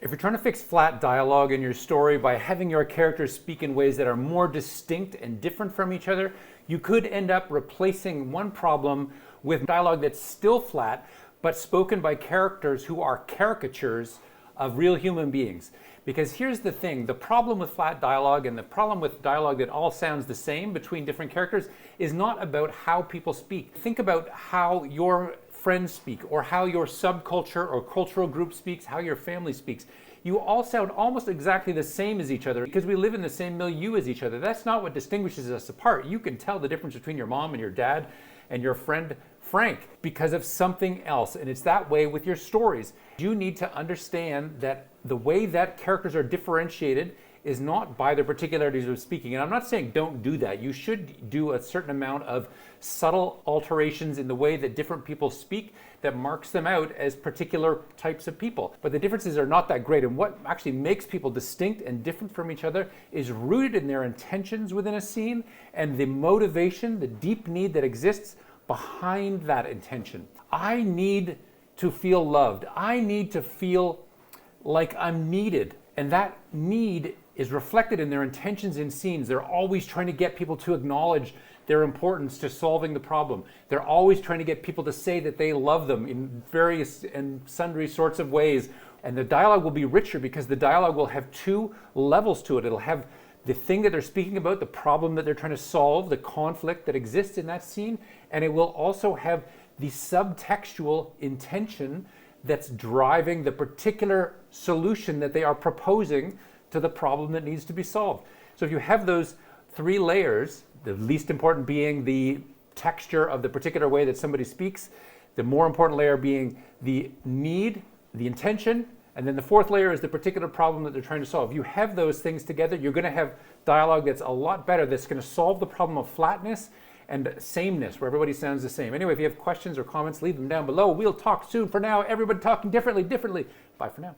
If you're trying to fix flat dialogue in your story by having your characters speak in ways that are more distinct and different from each other, you could end up replacing one problem with dialogue that's still flat, but spoken by characters who are caricatures of real human beings. Because here's the thing, the problem with flat dialogue and the problem with dialogue that all sounds the same between different characters is not about how people speak. Think about how your friends speak, or how your subculture or cultural group speaks, how your family speaks. You all sound almost exactly the same as each other because we live in the same milieu as each other. That's not what distinguishes us apart. You can tell the difference between your mom and your dad and your friend Frank because of something else, and it's that way with your stories. You need to understand that the way that characters are differentiated is not by their particularities of speaking. And I'm not saying don't do that. You should do a certain amount of subtle alterations in the way that different people speak that marks them out as particular types of people. But the differences are not that great. And what actually makes people distinct and different from each other is rooted in their intentions within a scene and the motivation, the deep need that exists behind that intention. I need to feel loved. I need to feel like I'm needed. And that need is reflected in their intentions in scenes. They're always trying to get people to acknowledge their importance to solving the problem. They're always trying to get people to say that they love them in various and sundry sorts of ways. And the dialogue will be richer because the dialogue will have two levels to it. It'll have the thing that they're speaking about, the problem that they're trying to solve, the conflict that exists in that scene, and it will also have the subtextual intention that's driving the particular solution that they are proposing to the problem that needs to be solved. So if you have those three layers, the least important being the texture of the particular way that somebody speaks, the more important layer being the need, the intention, and then the fourth layer is the particular problem that they're trying to solve. You have those things together, you're going to have dialogue that's a lot better, that's going to solve the problem of flatness and sameness, where everybody sounds the same. Anyway, if you have questions or comments, leave them down below. We'll talk soon. For now, everybody talking differently. Bye for now.